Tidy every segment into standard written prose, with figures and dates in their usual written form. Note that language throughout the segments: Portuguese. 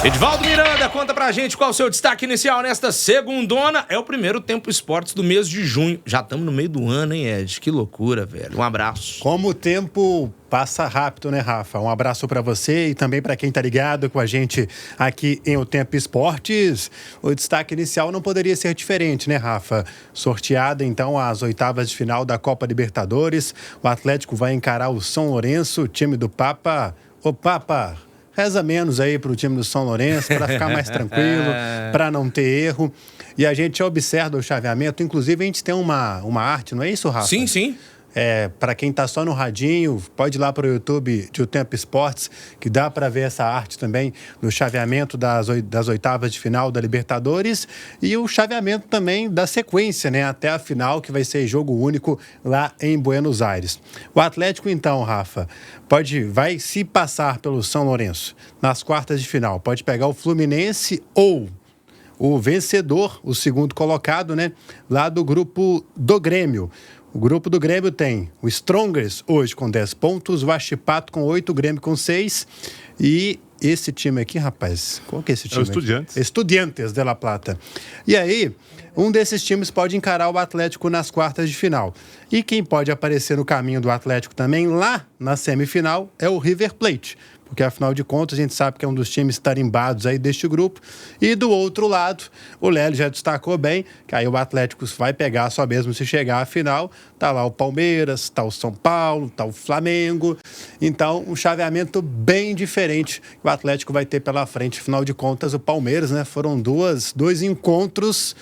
Edivaldo Miranda, conta pra gente qual o seu destaque inicial nesta segundona. É o primeiro Tempo Esportes do mês de junho. Já estamos no meio do ano, hein, Ed? Que loucura, velho. Um abraço. Como o tempo passa rápido, né, Rafa? Um abraço para você e também para quem tá ligado com a gente aqui em O Tempo Esportes. O destaque inicial não poderia ser diferente, né, Rafa? Sorteada, então, as oitavas de final da Copa Libertadores. O Atlético vai encarar o São Lourenço, o time do Papa. Ô, Papa, reza menos aí pro time do São Lourenço, para ficar mais tranquilo, para não ter erro. E a gente observa o chaveamento, inclusive a gente tem uma arte, não é isso, Rafa? Sim, sim. Para quem tá só no radinho, pode ir lá para o YouTube de O Tempo Esportes, que dá para ver essa arte também no chaveamento das oitavas de final da Libertadores e o chaveamento também da sequência, né, até a final, que vai ser jogo único lá em Buenos Aires. O Atlético, então, Rafa, vai se passar pelo São Lourenço nas quartas de final, pode pegar o Fluminense ou o vencedor, o segundo colocado, né, lá do grupo do Grêmio. O grupo do Grêmio tem o Strongers hoje com 10 pontos, o Huachipato com 8, o Grêmio com 6 e esse time aqui, rapaz, qual que é esse time? É o Estudiantes. Estudiantes de La Plata. E aí, um desses times pode encarar o Atlético nas quartas de final. E quem pode aparecer no caminho do Atlético também lá na semifinal é o River Plate. Porque, afinal de contas, a gente sabe que é um dos times tarimbados aí deste grupo. E do outro lado, o Lélio já destacou bem, que aí o Atlético vai pegar só mesmo se chegar à final. Tá lá o Palmeiras, tá o São Paulo, tá o Flamengo. Então, um chaveamento bem diferente que o Atlético vai ter pela frente. Afinal de contas, o Palmeiras, né? Foram dois encontros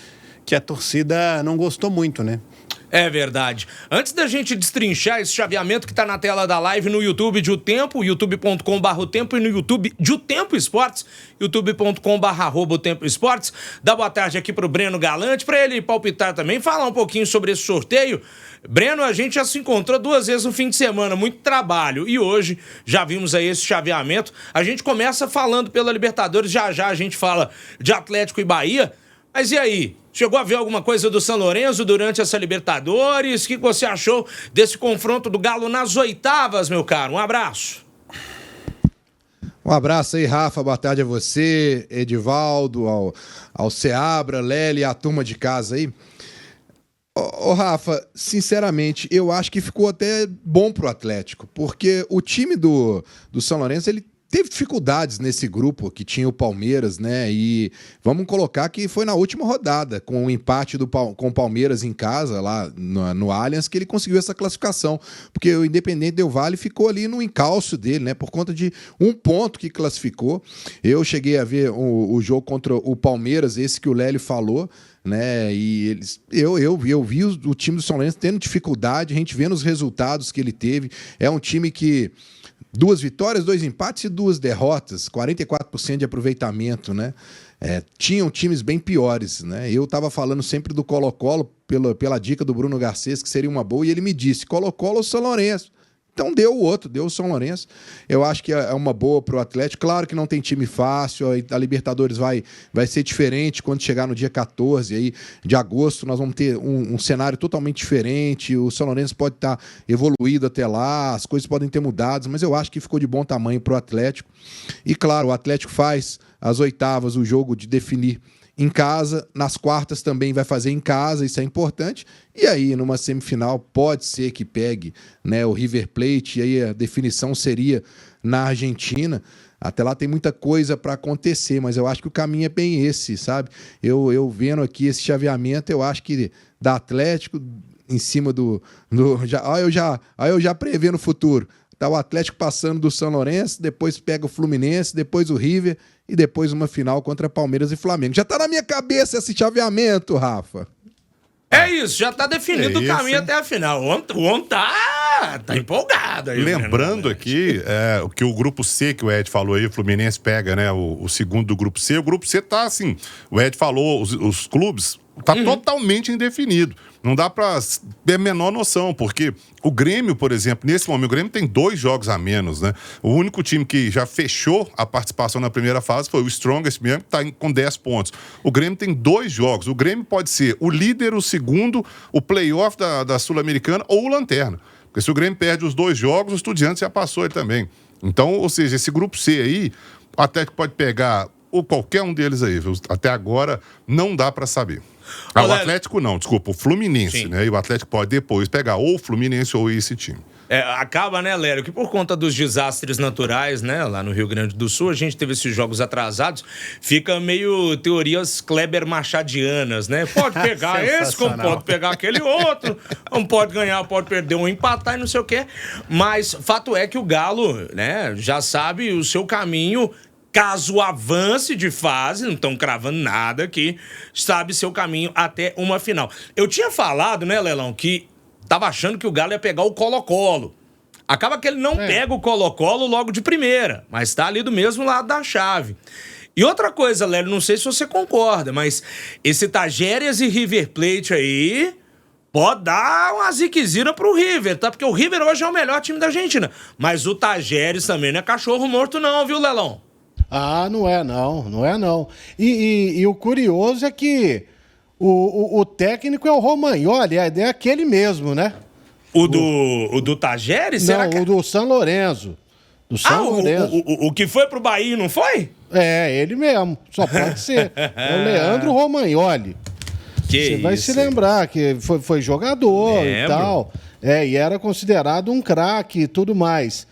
que a torcida não gostou muito, né? É verdade. Antes da gente destrinchar esse chaveamento que tá na tela da live no YouTube de O Tempo, youtube.com.br O Tempo, e no YouTube de O Tempo Esportes, youtube.com.br @O Tempo Esportes. Dá boa tarde aqui pro Breno Galante, pra ele palpitar também, falar um pouquinho sobre esse sorteio. Breno, a gente já se encontrou 2 vezes no fim de semana, muito trabalho, e hoje já vimos aí esse chaveamento. A gente começa falando pela Libertadores, já a gente fala de Atlético e Bahia. Mas e aí? Chegou a ver alguma coisa do São Lourenço durante essa Libertadores? O que você achou desse confronto do Galo nas oitavas, meu caro? Um abraço. Um abraço aí, Rafa. Boa tarde a você, Edivaldo, ao Seabra, Lely e a turma de casa aí. Ô, Rafa, sinceramente, eu acho que ficou até bom pro Atlético, porque o time do São Lourenço, ele teve dificuldades nesse grupo que tinha o Palmeiras, né? E vamos colocar que foi na última rodada, com o empate com o Palmeiras em casa, lá no Allianz, que ele conseguiu essa classificação. Porque o Independente Del Valle ficou ali no encalço dele, né? Por conta de um ponto que classificou. Eu cheguei a ver o jogo contra o Palmeiras, esse que o Lélio falou, né? E eu vi o time do São Lourenço tendo dificuldade, a gente vendo os resultados que ele teve. É um time que 2 vitórias, 2 empates e 2 derrotas, 44% de aproveitamento, né? Tinham times bem piores, né? Eu estava falando sempre do Colo-Colo pela dica do Bruno Garcês, que seria uma boa, e ele me disse, Colo-Colo ou São Lourenço? Então deu o São Lourenço. Eu acho que é uma boa pro Atlético. Claro que não tem time fácil, a Libertadores vai ser diferente quando chegar no dia 14 aí, de agosto. Nós vamos ter um cenário totalmente diferente. O São Lourenço pode estar evoluído até lá, as coisas podem ter mudado, mas eu acho que ficou de bom tamanho pro Atlético. E claro, o Atlético faz as oitavas, o jogo de definir em casa, nas quartas também vai fazer em casa, isso é importante. E aí, numa semifinal, pode ser que pegue, né, o River Plate, e aí a definição seria na Argentina. Até lá tem muita coisa para acontecer, mas eu acho que o caminho é bem esse, sabe? Eu vendo aqui esse chaveamento, eu acho que da Atlético, em cima eu já prevendo o futuro. Tá o Atlético passando do São Lourenço, depois pega o Fluminense, depois o River e depois uma final contra Palmeiras e Flamengo. Já tá na minha cabeça esse chaveamento, Rafa. É isso, já tá definido o caminho até a final. O homem tá empolgado aí. Lembrando aqui, o que o grupo C, que o Ed falou aí, o Fluminense pega, né, o segundo do grupo C. O grupo C tá assim, o Ed falou, os clubes, tá totalmente indefinido. Não dá pra ter a menor noção, porque o Grêmio, por exemplo, nesse momento, o Grêmio tem 2 jogos a menos, né? O único time que já fechou a participação na primeira fase foi o Strongest mesmo, que tá com 10 pontos. O Grêmio tem 2 jogos. O Grêmio pode ser o líder, o segundo, o playoff da Sul-Americana ou o lanterna. Porque se o Grêmio perde os 2 jogos, o Estudiantes já passou ele também. Então, ou seja, esse grupo C aí, o Atlético pode pegar ou qualquer um deles aí, viu? Até agora não dá para saber. O Atlético não, desculpa, o Fluminense, né? E o Atlético pode depois pegar ou o Fluminense ou esse time. Acaba, né, Lério, que por conta dos desastres naturais, né, lá no Rio Grande do Sul, a gente teve esses jogos atrasados, fica meio teorias Kleber Machadianas, né? Pode pegar esse, como pode pegar aquele outro, não pode ganhar, pode perder ou empatar e não sei o quê. Mas fato é que o Galo, né, já sabe o seu caminho. Caso avance de fase, não estão cravando nada aqui, sabe seu caminho até uma final. Eu tinha falado, né, Lelão, que tava achando que o Galo ia pegar o Colo-Colo. Acaba que ele não pega o Colo-Colo logo de primeira, mas tá ali do mesmo lado da chave. E outra coisa, Lélio, não sei se você concorda, mas esse Tajeres e River Plate aí pode dar uma ziquezira pro River, tá? Porque o River hoje é o melhor time da Argentina. Mas o Tajeres também não é cachorro morto não, viu, Lelão? Ah, não é não. E o curioso é que o técnico é o Romagnoli, é aquele mesmo, né? O do Tajeres? Não, o do San Lorenzo. Do San Lorenzo. O que foi pro Bahia, não foi? É, ele mesmo. Só pode ser. É o Leandro Romagnoli. Você vai se lembrar que foi jogador e tal. E era considerado um craque e tudo mais.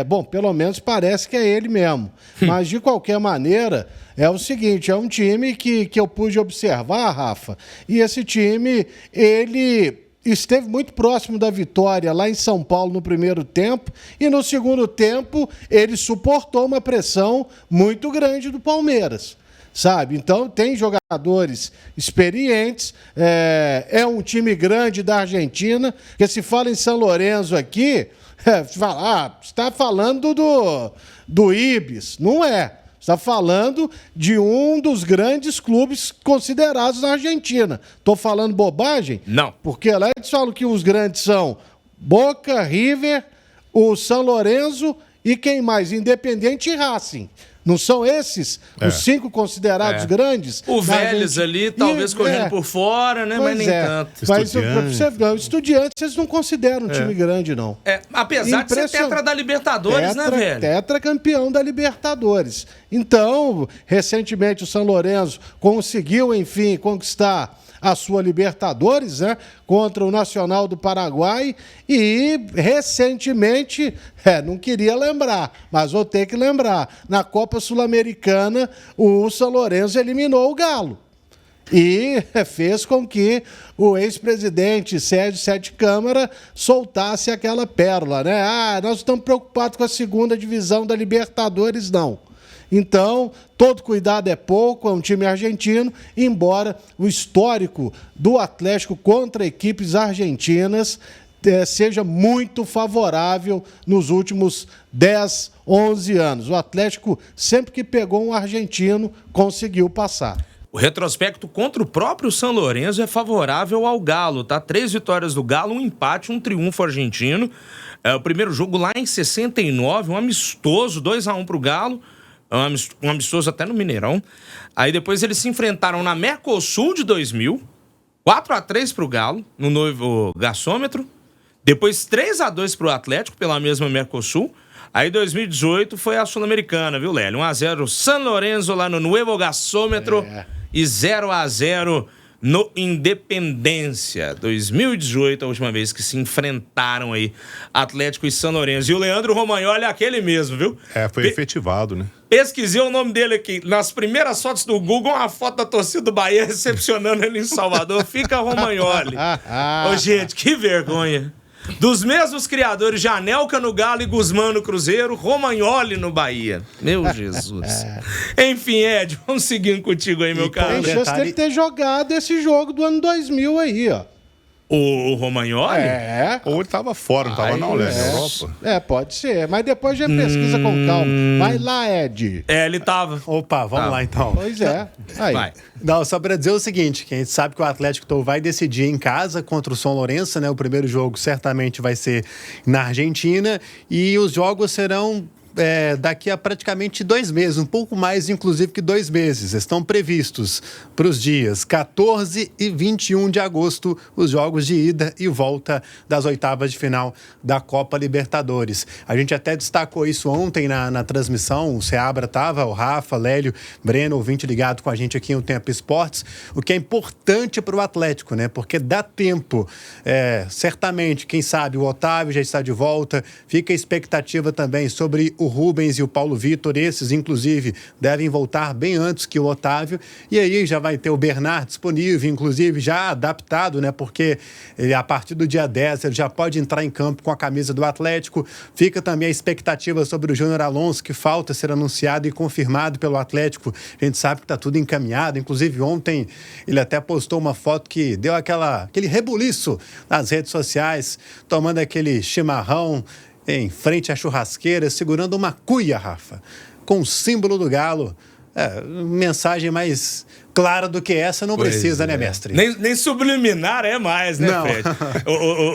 Bom, pelo menos parece que é ele mesmo. Mas, de qualquer maneira, é o seguinte, é um time que eu pude observar, Rafa, e esse time, ele esteve muito próximo da vitória lá em São Paulo no primeiro tempo, e no segundo tempo ele suportou uma pressão muito grande do Palmeiras. Sabe? Então, tem jogadores experientes, é um time grande da Argentina, que se fala em São Lourenço aqui... você está falando do Ibis. Não é. Você está falando de um dos grandes clubes considerados na Argentina. Estou falando bobagem? Não. Porque lá eles falam que os grandes são Boca, River, o São Lourenço e quem mais? Independiente e Racing. Não são esses os 5 considerados grandes? O Vélez ali, talvez correndo por fora, né? Mas nem tanto. Mas o Estudiantes, eles não consideram um time grande, não. Apesar de ser tetra da Libertadores, né, velho? Tetracampeão da Libertadores. Então, recentemente o São Lourenço conseguiu, enfim, conquistar a sua Libertadores, né, contra o Nacional do Paraguai e recentemente, não queria lembrar, mas vou ter que lembrar, na Copa Sul-Americana o São Lourenço eliminou o Galo e fez com que o ex-presidente Sérgio Sete Câmara soltasse aquela pérola, né? Nós estamos preocupados com a segunda divisão da Libertadores, não. Então, todo cuidado é pouco, é um time argentino, embora o histórico do Atlético contra equipes argentinas seja muito favorável nos últimos 10, 11 anos. O Atlético, sempre que pegou um argentino, conseguiu passar. O retrospecto contra o próprio São Lourenço é favorável ao Galo, tá? 3 vitórias do Galo, um empate, um triunfo argentino. O primeiro jogo lá em 69, um amistoso, 2-1 pro Galo. Um amistoso até no Mineirão. Aí depois eles se enfrentaram na Mercosul de 2000, 4-3 pro Galo, no novo gasômetro. Depois 3-2 pro Atlético, pela mesma Mercosul. Aí 2018 foi a Sul-Americana, viu, Lélio? 1-0 San Lorenzo lá no novo gasômetro e 0-0 no Independência. 2018, a última vez que se enfrentaram aí Atlético e São Lourenço. E o Leandro Romagnoli é aquele mesmo, viu? Foi efetivado, né? Pesquisei o nome dele aqui. Nas primeiras fotos do Google, uma foto da torcida do Bahia recepcionando ele em Salvador. Fica Romagnoli. Ô, gente, que vergonha. Dos mesmos criadores de Anelka no Galo e Guzmán no Cruzeiro, Romagnoli no Bahia. Meu Jesus. Enfim, Ed, vamos seguindo contigo aí, meu caro. Tem chance dele ter jogado esse jogo do ano 2000 aí, ó. O Romagnoli? Ou ele tava fora, não tava não, Léo, na Europa. Pode ser. Mas depois já pesquisa com calma. Vai lá, Ed. Ele tava. Opa, vamos lá então. Pois é. Aí. Vai. Não, só para dizer o seguinte, que a gente sabe que o Atlético vai decidir em casa contra o São Lourenço, né? O primeiro jogo certamente vai ser na Argentina e os jogos serão daqui a praticamente 2 meses, um pouco mais, inclusive, que 2 meses. Estão previstos para os dias 14 e 21 de agosto os jogos de ida e volta das oitavas de final da Copa Libertadores. A gente até destacou isso ontem na transmissão, o Seabra estava, o Rafa, Lélio, Breno, ouvinte ligado com a gente aqui no Tempo Esportes, o que é importante para o Atlético, né? Porque dá tempo, certamente, quem sabe, o Otávio já está de volta, fica a expectativa também sobre o Rubens e o Paulo Vitor, esses, inclusive, devem voltar bem antes que o Otávio, e aí já vai ter o Bernard disponível, inclusive, já adaptado, né? Porque ele, a partir do dia 10, ele já pode entrar em campo com a camisa do Atlético. Fica também a expectativa sobre o Júnior Alonso, que falta ser anunciado e confirmado pelo Atlético. A gente sabe que está tudo encaminhado, inclusive ontem ele até postou uma foto que deu aquele rebuliço nas redes sociais, tomando aquele chimarrão em frente à churrasqueira, segurando uma cuia, Rafa, com o símbolo do Galo. Mensagem mais clara do que essa não precisa, né, mestre? Nem subliminar é mais, né, não. Fred?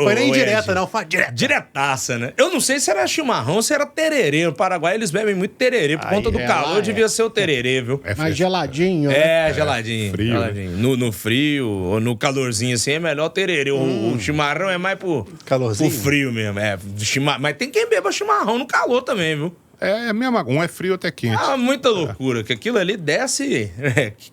Foi nem direta, não. Foi direta. Diretaça, né? Eu não sei se era chimarrão ou se era tererê. No Paraguai eles bebem muito tererê. Por conta do calor, devia ser o tererê, viu? Mais geladinho, né? Geladinho. Frio. Geladinho. No frio ou no calorzinho assim, é melhor tererê. O chimarrão é mais pro frio mesmo. Mas tem quem beba chimarrão no calor também, viu? É a mesma, um é frio, outro é quente. Muita loucura, que aquilo ali desce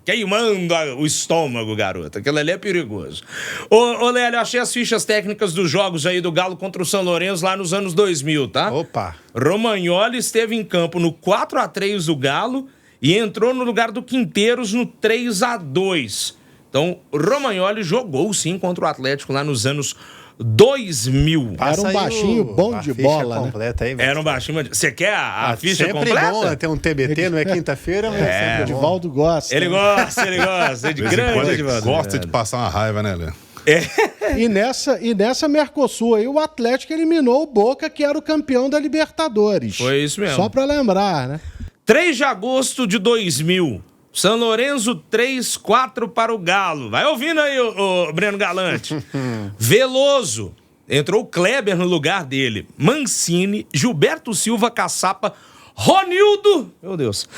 queimando o estômago, garoto. Aquilo ali é perigoso. Ô Lélio, achei as fichas técnicas dos jogos aí do Galo contra o São Lourenço lá nos anos 2000, tá? Opa! Romagnoli esteve em campo no 4-3 do Galo e entrou no lugar do Quinteiros no 3-2. Então, Romagnoli jogou sim contra o Atlético lá nos anos 2000. Era um baixinho bom de bola, completa né? Aí, era um baixinho. Você quer a ficha sempre completa? Sempre bom, né? Ter um TBT, não é quinta-feira, mas sempre o Edivaldo gosta. Ele gosta. De grande Edivaldo. Gosta de passar uma raiva, né, Léo? E nessa Mercosul aí, o Atlético eliminou o Boca, que era o campeão da Libertadores. Foi isso mesmo. Só pra lembrar, né? 3 de agosto de 2000. São Lourenço 3-4 para o Galo. Vai ouvindo aí, o Breno Galante. Veloso. Entrou o Kleber no lugar dele. Mancini, Gilberto Silva, Caçapa, Ronildo, meu Deus,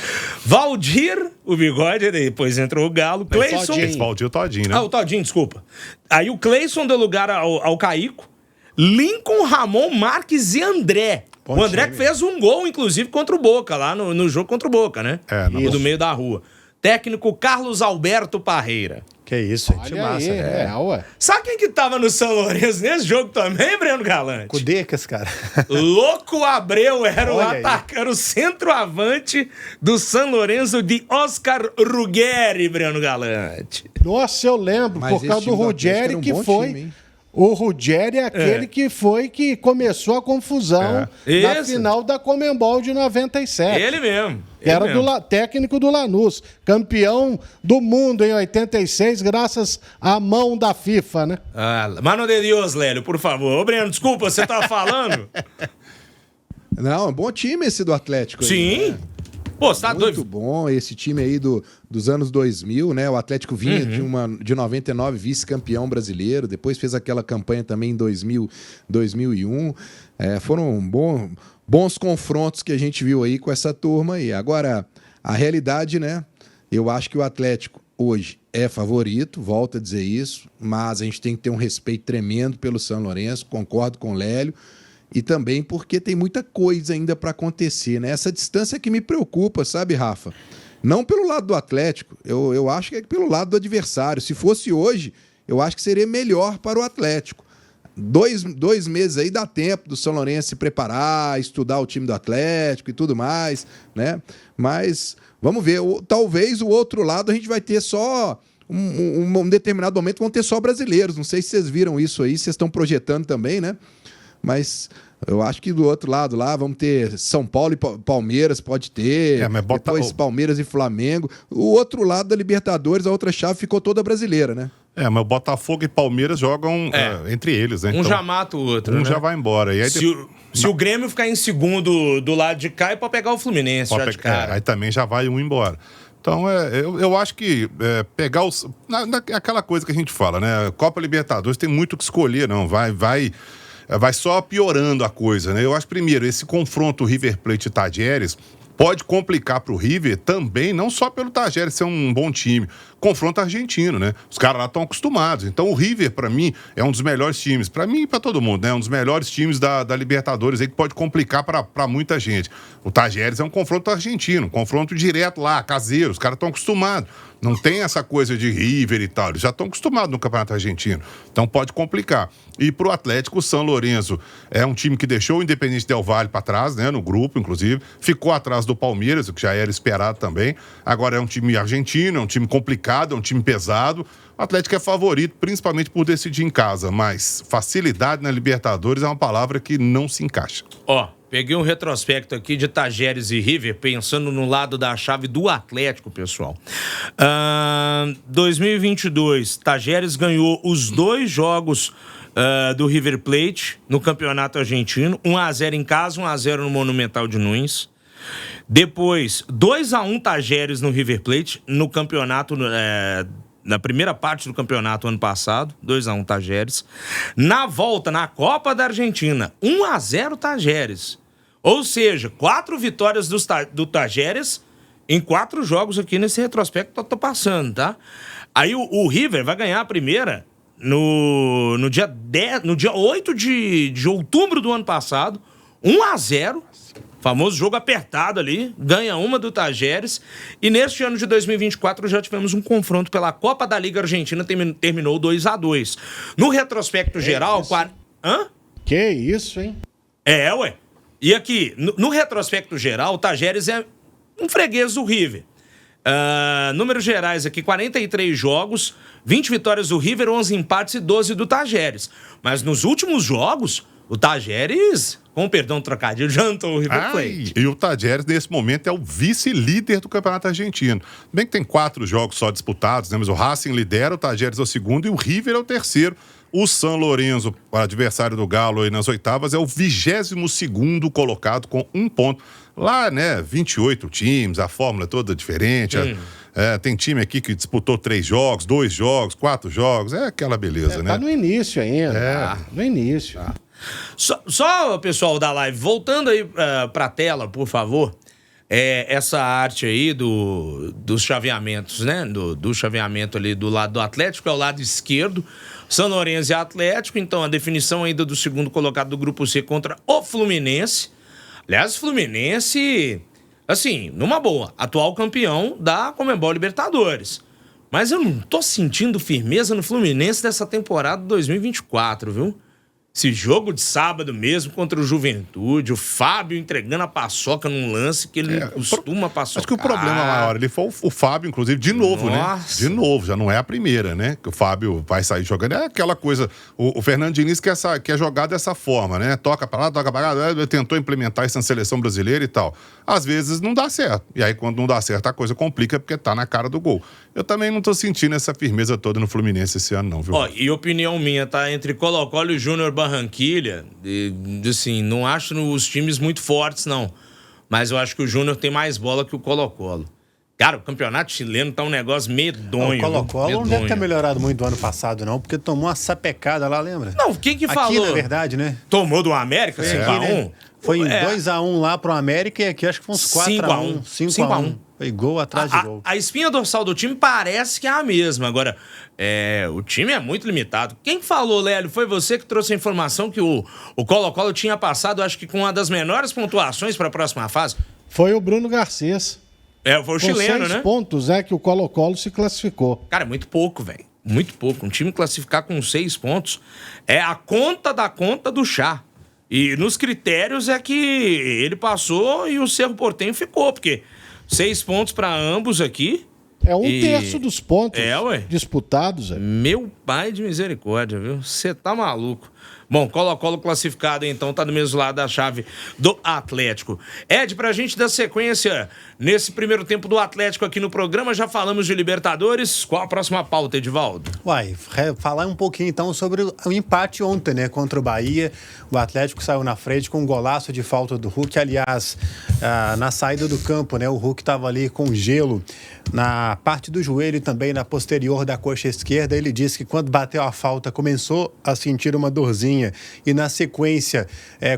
Valdir, o bigode, depois entrou o Galo, Cleison... Esse Valdir Todinho, né? O Todinho, desculpa. Aí o Cleison deu lugar ao Caico, Lincoln, Ramon, Marques e André. O André que fez um gol, inclusive, contra o Boca, lá no jogo contra o Boca, né? Do meio da rua. Técnico Carlos Alberto Parreira. Que isso, gente. Olha Massa. aí, ué. Sabe quem que tava no São Lourenço nesse jogo também, Breno Galante? Cudecas, cara. Louco Abreu era o centroavante do São Lourenço de Oscar Ruggeri, Breno Galante. Nossa, eu lembro, por causa do Ruggeri, que foi... Time, o Ruggeri é aquele que começou a confusão na final da Comembol de 97. Ele mesmo. Que era técnico do Lanús. Campeão do mundo em 86, graças à mão da FIFA, né? Mano de Deus, Lélio, por favor. Ô, Breno, desculpa, você tava falando? Não, é um bom time esse do Atlético. Sim. Aí, né? Pô, você tá doido. Muito bom esse time aí dos anos 2000, né? O Atlético vinha de 99, vice-campeão brasileiro. Depois fez aquela campanha também em 2001. Foram bons confrontos que a gente viu aí com essa turma aí. Agora, a realidade, né? Eu acho que o Atlético hoje é favorito, volto a dizer isso, mas a gente tem que ter um respeito tremendo pelo São Lourenço, concordo com o Lélio. E também porque tem muita coisa ainda para acontecer, né? Essa distância que me preocupa, sabe, Rafa? Não pelo lado do Atlético, eu acho que é pelo lado do adversário. Se fosse hoje, eu acho que seria melhor para o Atlético. 2 meses aí dá tempo do São Lourenço se preparar, estudar o time do Atlético e tudo mais, né? Mas vamos ver, talvez o outro lado a gente vai ter só... Um determinado momento vão ter só brasileiros. Não sei se vocês viram isso aí, vocês estão projetando também, né? Mas eu acho que do outro lado lá vamos ter São Paulo e Palmeiras, pode ter. Depois Palmeiras e Flamengo. O outro lado da Libertadores, a outra chave ficou toda brasileira, né? Mas o Botafogo e Palmeiras jogam entre eles, né? Um já mata o outro, um já vai embora. E aí se o Grêmio ficar em segundo do lado de cá, é pra pegar o Fluminense já de cara. Aí também já vai um embora. Então, eu acho que pegar aquela coisa que a gente fala, né? Copa Libertadores tem muito o que escolher, não. Vai vai só piorando a coisa, né? Eu acho, primeiro, esse confronto River Plate e Tajeres pode complicar para o River também, não só pelo Tajeres ser um bom time, confronto argentino, né? Os caras lá estão acostumados. Então o River, para mim, é um dos melhores times. Para mim e para todo mundo, né? Um dos melhores times da Libertadores aí que pode complicar para muita gente. O Tajeres é um confronto argentino, um confronto direto lá, caseiro. Os caras estão acostumados. Não tem essa coisa de River e tal. Eles já estão acostumados no Campeonato Argentino. Então pode complicar. E pro Atlético, o São Lourenço é um time que deixou o Independiente Del Valle para trás, né? No grupo, inclusive. Ficou atrás do Palmeiras, o que já era esperado também. Agora é um time argentino, é um time complicado, é um time pesado. O Atlético é favorito, principalmente por decidir em casa. Mas facilidade na Libertadores é uma palavra que não se encaixa. Peguei um retrospecto aqui de Tajeres e River, pensando no lado da chave do Atlético, pessoal. 2022, Tajeres ganhou os 2 jogos do River Plate no Campeonato Argentino. 1-0 em casa, 1-0 no Monumental de Nunes. Depois, 2-1 Tajeres no River Plate no campeonato... na primeira parte do campeonato ano passado, 2-1 Tajeres. Na volta, na Copa da Argentina, 1-0 Tajeres. Ou seja, 4 vitórias do Tajeres em 4 jogos aqui nesse retrospecto que eu tô passando, tá? Aí o River vai ganhar a primeira no dia 8 de outubro do ano passado, 1-0. Famoso jogo apertado ali, ganha uma do Tajeres. E neste ano de 2024 já tivemos um confronto pela Copa da Liga Argentina, terminou 2-2. No retrospecto geral... Que isso, hein? Ué. E aqui, no retrospecto geral, o Tajeres é um freguês do River. Números gerais aqui, 43 jogos, 20 vitórias do River, 11 empates e 12 do Tajeres. Mas nos últimos jogos, o Tajeres... com perdão trocadilho, jantou o River Plate. E o Tajeres, nesse momento, é o vice-líder do Campeonato Argentino. Bem que tem 4 jogos só disputados, né? Mas o Racing lidera, o Tajeres é o segundo e o River é o terceiro. O São Lourenço, o adversário do Galo aí nas oitavas, é o 22º colocado com 1 ponto. Lá, né, 28 times, a fórmula toda diferente. Tem time aqui que disputou 3 jogos, 2 jogos, 4 jogos. É aquela beleza, né? Tá no início ainda. No início. Só, pessoal da live, voltando aí pra tela, por favor, essa arte aí dos chaveamentos, né? Do chaveamento ali do lado do Atlético, é o lado esquerdo, São Lourenço e Atlético, então a definição ainda do segundo colocado do Grupo C contra o Fluminense. Aliás, o Fluminense, assim, numa boa, atual campeão da Conmebol Libertadores. Mas eu não tô sentindo firmeza no Fluminense dessa temporada 2024, viu? Esse jogo de sábado mesmo contra o Juventude, o Fábio entregando a paçoca num lance que ele não costuma paçocar. Acho que o problema maior ali foi o Fábio, inclusive, de novo, né? De novo, já não é a primeira, né? Que o Fábio vai sair jogando. É aquela coisa, o Fernando Diniz quer jogar dessa forma, né? Toca pra lá, toca pra lá, tentou implementar isso na seleção brasileira e tal. Às vezes não dá certo. E aí, quando não dá certo, a coisa complica porque tá na cara do gol. Eu também não tô sentindo essa firmeza toda no Fluminense esse ano, não, viu? E opinião minha, tá? Entre Colo-Colo e Júnior Barranquilla, assim, não acho os times muito fortes, não. Mas eu acho que o Júnior tem mais bola que o Colo-Colo. Cara, o campeonato chileno tá um negócio medonho. O Colo-Colo não deve ter melhorado muito do ano passado, não, porque tomou uma sapecada lá, lembra? Não, quem que falou? Aqui, na verdade, né? Tomou do América, 5-1? Né? Foi 2-1 lá pro América e aqui acho que foi uns 4-1. 5-1. Foi gol atrás de gol. A espinha dorsal do time parece que é a mesma. Agora, o time é muito limitado. Quem falou, Lélio? Foi você que trouxe a informação que o Colo-Colo tinha passado, acho que com uma das menores pontuações para a próxima fase? Foi o Bruno Garcês. Foi o chileno, né? 6 pontos que o Colo-Colo se classificou. Cara, é muito pouco, velho. Muito pouco. Um time classificar com 6 pontos é a conta da conta do chá. E nos critérios é que ele passou e o Cerro Porteño ficou, porque 6 pontos para ambos aqui. É 1/3 dos pontos disputados. Meu pai de misericórdia, viu? Você tá maluco. Bom, Colo-Colo classificado, então, tá do mesmo lado da chave do Atlético. Ed, pra gente dar sequência nesse primeiro tempo do Atlético aqui no programa, já falamos de Libertadores. Qual a próxima pauta, Edivaldo? Falar um pouquinho, então, sobre o empate ontem, né, contra o Bahia. O Atlético saiu na frente com um golaço de falta do Hulk. Aliás, na saída do campo, né, o Hulk tava ali com gelo na parte do joelho e também na posterior da coxa esquerda. Ele disse que quando bateu a falta, começou a sentir uma dorzinha corzinha, e na sequência,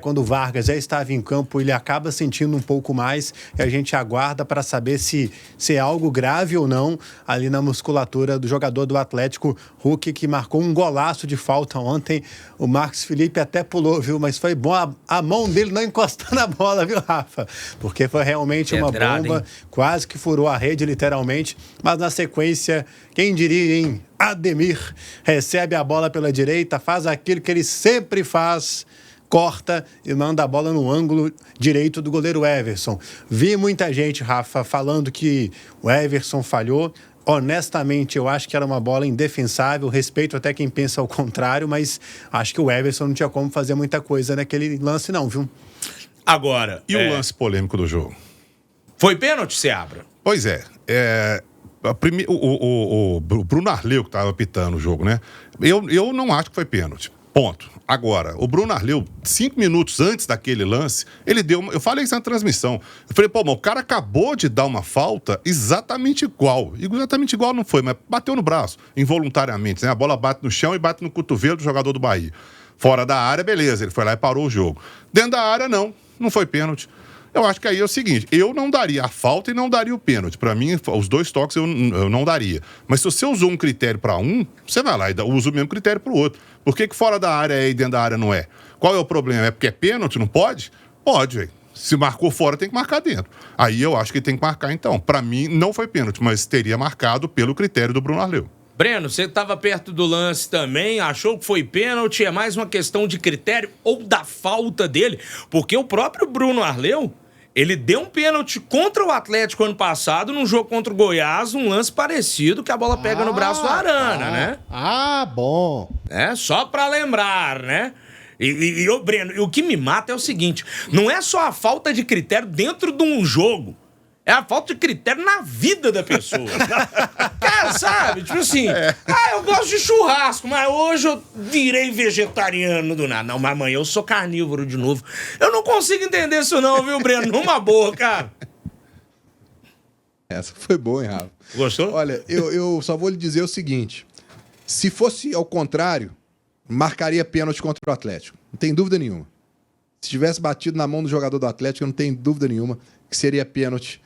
quando o Vargas já estava em campo, ele acaba sentindo um pouco mais, e a gente aguarda para saber se é algo grave ou não ali na musculatura do jogador do Atlético, Hulk, que marcou um golaço de falta ontem. O Marcos Felipe até pulou, viu? Mas foi bom a mão dele não encostar na bola, viu, Rafa? Porque foi realmente uma bomba, hein? Quase que furou a rede, literalmente. Mas na sequência, quem diria, hein? Ademir recebe a bola pela direita, faz aquilo que ele sempre faz, corta e manda a bola no ângulo direito do goleiro Everson. Vi muita gente, Rafa, falando que o Everson falhou. Honestamente, eu acho que era uma bola indefensável, respeito até quem pensa ao contrário, mas acho que o Everson não tinha como fazer muita coisa naquele lance não, viu? Agora... E o lance polêmico do jogo? Foi pênalti, Seabra? Pois é. O Bruno Arleu que estava apitando o jogo, né? Eu não acho que foi pênalti. Ponto. Agora, o Bruno Arleu, 5 minutos antes daquele lance, ele deu... Eu falei isso na transmissão. Eu falei, pô, mas o cara acabou de dar uma falta exatamente igual. Exatamente igual não foi, mas bateu no braço, involuntariamente, né? A bola bate no chão e bate no cotovelo do jogador do Bahia. Fora da área, beleza, ele foi lá e parou o jogo. Dentro da área, não foi pênalti. Eu acho que aí é o seguinte, eu não daria a falta e não daria o pênalti. Para mim, os 2 toques eu não daria. Mas se você usou um critério para um, você vai lá e usa o mesmo critério para o outro. Por que fora da área é e dentro da área não é? Qual é o problema? É porque é pênalti, não pode? Pode, velho. Se marcou fora, tem que marcar dentro. Aí eu acho que tem que marcar então. Para mim, não foi pênalti, mas teria marcado pelo critério do Bruno Arleu. Breno, você estava perto do lance também, achou que foi pênalti, é mais uma questão de critério ou da falta dele? Porque o próprio Bruno Arleu, ele deu um pênalti contra o Atlético ano passado, num jogo contra o Goiás, um lance parecido que a bola pega no braço do Arana, né? Bom. Só pra lembrar, né? E Breno, o que me mata é o seguinte, não é só a falta de critério dentro de um jogo, é a falta de critério na vida da pessoa. Cara, sabe? Tipo assim, eu gosto de churrasco, mas hoje eu virei vegetariano do nada. Não, mas amanhã eu sou carnívoro de novo. Eu não consigo entender isso não, viu, Breno? Numa boa, cara. Essa foi boa, hein, Rafa? Gostou? Olha, eu só vou lhe dizer o seguinte. Se fosse ao contrário, marcaria pênalti contra o Atlético. Não tem dúvida nenhuma. Se tivesse batido na mão do jogador do Atlético, eu não tenho dúvida nenhuma que seria pênalti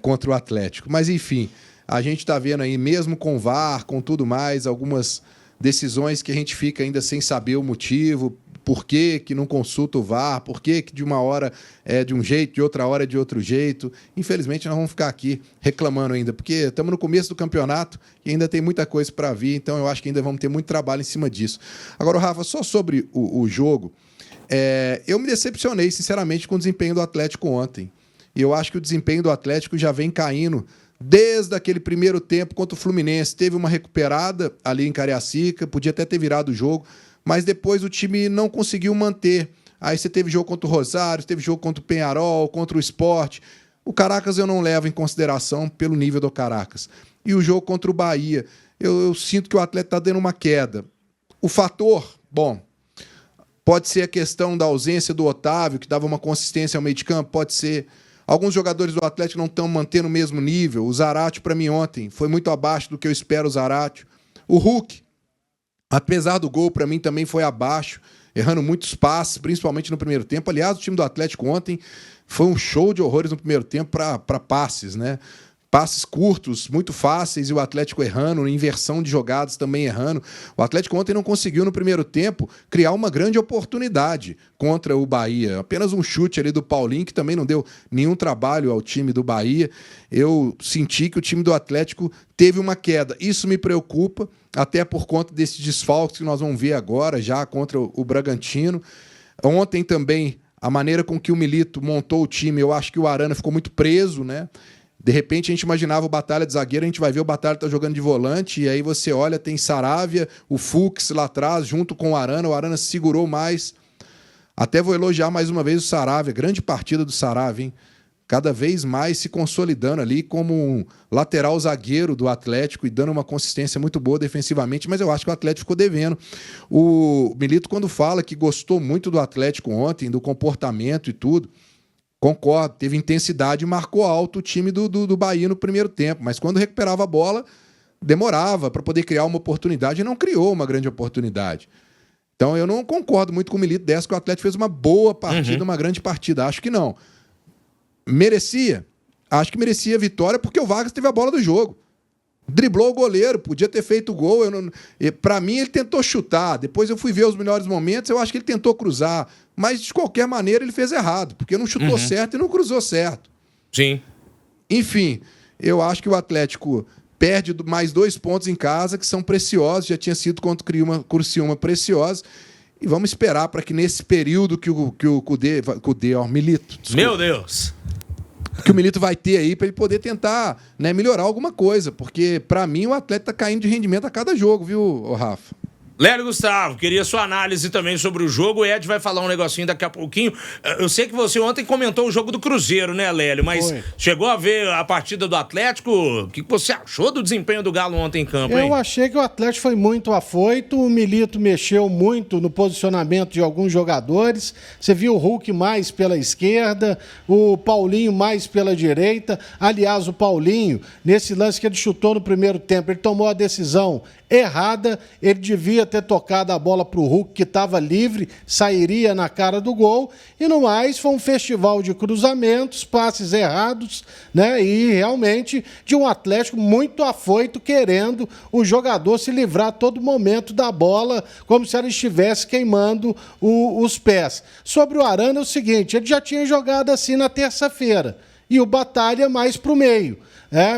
contra o Atlético. Mas, enfim, a gente está vendo aí, mesmo com o VAR, com tudo mais, algumas decisões que a gente fica ainda sem saber o motivo, por que não consulta o VAR, por que de uma hora é de um jeito, de outra hora é de outro jeito. Infelizmente, nós vamos ficar aqui reclamando ainda, porque estamos no começo do campeonato e ainda tem muita coisa para vir, então eu acho que ainda vamos ter muito trabalho em cima disso. Agora, Rafa, só sobre o jogo, eu me decepcionei, sinceramente, com o desempenho do Atlético ontem. E eu acho que o desempenho do Atlético já vem caindo desde aquele primeiro tempo contra o Fluminense. Teve uma recuperada ali em Cariacica, podia até ter virado o jogo, mas depois o time não conseguiu manter. Aí você teve jogo contra o Rosário, teve jogo contra o Peñarol, contra o Sport. O Caracas eu não levo em consideração pelo nível do Caracas. E o jogo contra o Bahia, eu sinto que o Atlético está dando uma queda. O fator, pode ser a questão da ausência do Otávio, que dava uma consistência ao meio de campo, pode ser... Alguns jogadores do Atlético não estão mantendo o mesmo nível. O Zaratio, para mim, ontem, foi muito abaixo do que eu espero o Zaratio. O Hulk, apesar do gol, para mim também foi abaixo, errando muitos passes, principalmente no primeiro tempo. Aliás, o time do Atlético ontem foi um show de horrores no primeiro tempo para passes, né? Passes curtos, muito fáceis, e o Atlético errando, inversão de jogadas também errando. O Atlético ontem não conseguiu, no primeiro tempo, criar uma grande oportunidade contra o Bahia. Apenas um chute ali do Paulinho, que também não deu nenhum trabalho ao time do Bahia. Eu senti que o time do Atlético teve uma queda. Isso me preocupa, até por conta desses desfalques que nós vamos ver agora, já contra o Bragantino. Ontem também, a maneira com que o Milito montou o time, eu acho que o Arana ficou muito preso, né? De repente a gente imaginava o Batalha de zagueiro, a gente vai ver o Batalha tá jogando de volante, e aí você olha, tem Saravia, o Fux lá atrás, junto com o Arana segurou mais. Até vou elogiar mais uma vez o Saravia, grande partida do Saravia, hein? Cada vez mais se consolidando ali como um lateral zagueiro do Atlético e dando uma consistência muito boa defensivamente, mas eu acho que o Atlético ficou devendo. O Milito, quando fala que gostou muito do Atlético ontem, do comportamento e tudo, concordo, teve intensidade e marcou alto o time do Bahia no primeiro tempo, mas quando recuperava a bola, demorava para poder criar uma oportunidade e não criou uma grande oportunidade. Então eu não concordo muito com o Milito dessa, que o Atlético fez uma boa partida, uma grande partida. Acho que não. Merecia? Acho que merecia a vitória porque o Vargas teve a bola do jogo. Driblou o goleiro, podia ter feito o gol. Para mim, ele tentou chutar. Depois eu fui ver os melhores momentos, eu acho que ele tentou cruzar. Mas, de qualquer maneira, ele fez errado, porque não chutou certo e não cruzou certo. Sim. Enfim, eu acho que o Atlético perde mais 2 pontos em casa, que são preciosos. Já tinha sido contra o Criciúma preciosos. E vamos esperar para que nesse período que o Cudê, Milito... Desculpa, meu Deus! Que o Milito vai ter aí para ele poder tentar, né, melhorar alguma coisa. Porque, para mim, o Atlético tá caindo de rendimento a cada jogo, viu, Rafa? Lélio Gustavo, queria sua análise também sobre o jogo. O Ed vai falar um negocinho daqui a pouquinho. Eu sei que você ontem comentou o jogo do Cruzeiro, né, Lélio? Mas chegou a ver a partida do Atlético? O que você achou do desempenho do Galo ontem em campo, hein? Eu achei que o Atlético foi muito afoito. O Milito mexeu muito no posicionamento de alguns jogadores. Você viu o Hulk mais pela esquerda, o Paulinho mais pela direita. Aliás, o Paulinho, nesse lance que ele chutou no primeiro tempo, ele tomou a decisão errada. Ele devia ter tocado a bola para o Hulk, que estava livre, sairia na cara do gol. E no mais, foi um festival de cruzamentos, passes errados, né? E realmente de um Atlético muito afoito, querendo o jogador se livrar a todo momento da bola, como se ela estivesse queimando os pés. Sobre o Arana é o seguinte, ele já tinha jogado assim na terça-feira, e o Batalha mais para o meio,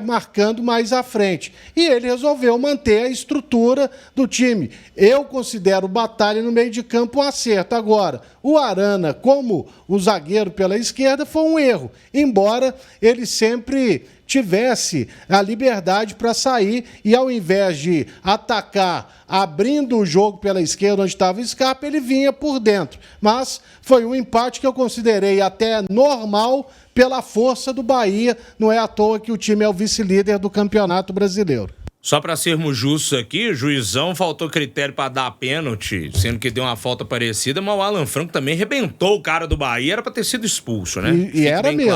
marcando mais à frente. E ele resolveu manter a estrutura do time. Eu considero o Batalha no meio de campo um acerto. Agora, o Arana, como o zagueiro pela esquerda, foi um erro, embora ele sempre tivesse a liberdade para sair e, ao invés de atacar abrindo o jogo pela esquerda onde estava o Scarpa, ele vinha por dentro. Mas foi um empate que eu considerei até normal pela força do Bahia. Não é à toa que o time é o vice-líder do Campeonato Brasileiro. Só para sermos justos aqui, juizão faltou critério para dar pênalti, sendo que deu uma falta parecida, mas o Alan Franco também arrebentou o cara do Bahia, era para ter sido expulso, né? E era mesmo,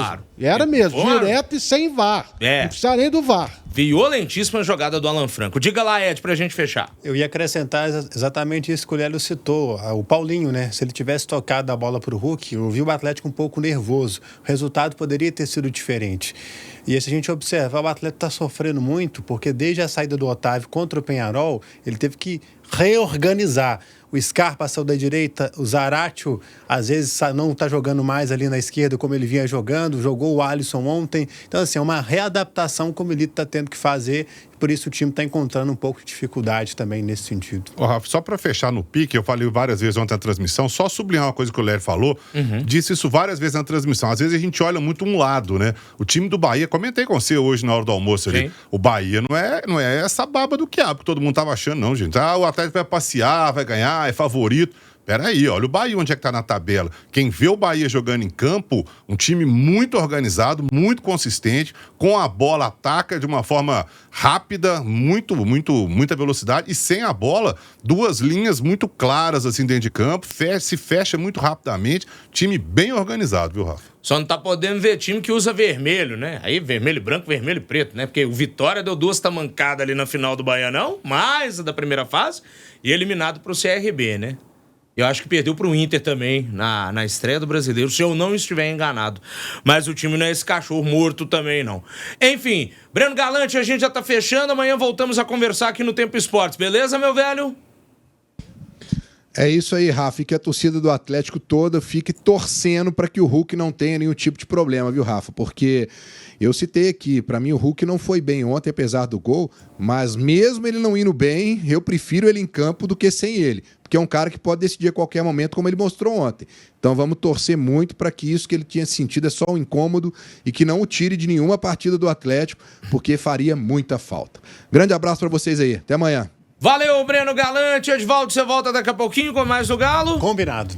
claro. Direto e sem VAR. Não precisa nem do VAR. Violentíssima jogada do Alan Franco. Diga lá, Ed, pra gente fechar. Eu ia acrescentar exatamente isso que o Lélio citou, o Paulinho, né? Se ele tivesse tocado a bola pro Hulk, eu vi o Atlético um pouco nervoso. O resultado poderia ter sido diferente. E se a gente observar, o Atlético está sofrendo muito, porque desde a saída do Otávio contra o Peñarol, ele teve que reorganizar. O Scarpa saiu da direita, o Zaratio às vezes não está jogando mais ali na esquerda como ele vinha jogando, jogou o Alisson ontem. Então, assim, é uma readaptação que o Milito está tendo que fazer, por isso o time está encontrando um pouco de dificuldade também nesse sentido. Rafa, só para fechar no pique, eu falei várias vezes ontem na transmissão, só sublinhar uma coisa que o Léo falou, disse isso várias vezes na transmissão, às vezes a gente olha muito um lado, né? O time do Bahia, comentei com você hoje na hora do almoço ali, o Bahia não é essa baba do quiabo que todo mundo tava achando, não, gente. O Atlético vai passear, vai ganhar, é favorito. Peraí, olha o Bahia onde é que tá na tabela. Quem vê o Bahia jogando em campo, um time muito organizado, muito consistente, com a bola ataca de uma forma rápida, muita velocidade, e sem a bola, 2 linhas muito claras assim dentro de campo, se fecha muito rapidamente, time bem organizado, viu, Rafa? Só não tá podendo ver time que usa vermelho, né? Aí vermelho e branco, vermelho e preto, né? Porque o Vitória deu 2 tamancadas ali na final do Baianão, mais a da primeira fase, e eliminado pro CRB, né? Eu acho que perdeu pro Inter também na estreia do Brasileiro, se eu não estiver enganado. Mas o time não é esse cachorro morto também, não. Enfim, Breno Galante, a gente já tá fechando. Amanhã voltamos a conversar aqui no Tempo Esportes. Beleza, meu velho? É isso aí, Rafa. E que a torcida do Atlético toda fique torcendo para que o Hulk não tenha nenhum tipo de problema, viu, Rafa? Porque eu citei aqui, para mim o Hulk não foi bem ontem, apesar do gol, mas mesmo ele não indo bem, eu prefiro ele em campo do que sem ele. Porque é um cara que pode decidir a qualquer momento, como ele mostrou ontem. Então vamos torcer muito para que isso que ele tinha sentido é só um incômodo e que não o tire de nenhuma partida do Atlético, porque faria muita falta. Grande abraço para vocês aí. Até amanhã. Valeu, Breno Galante. Edvaldo, você volta daqui a pouquinho com mais o Galo? Combinado.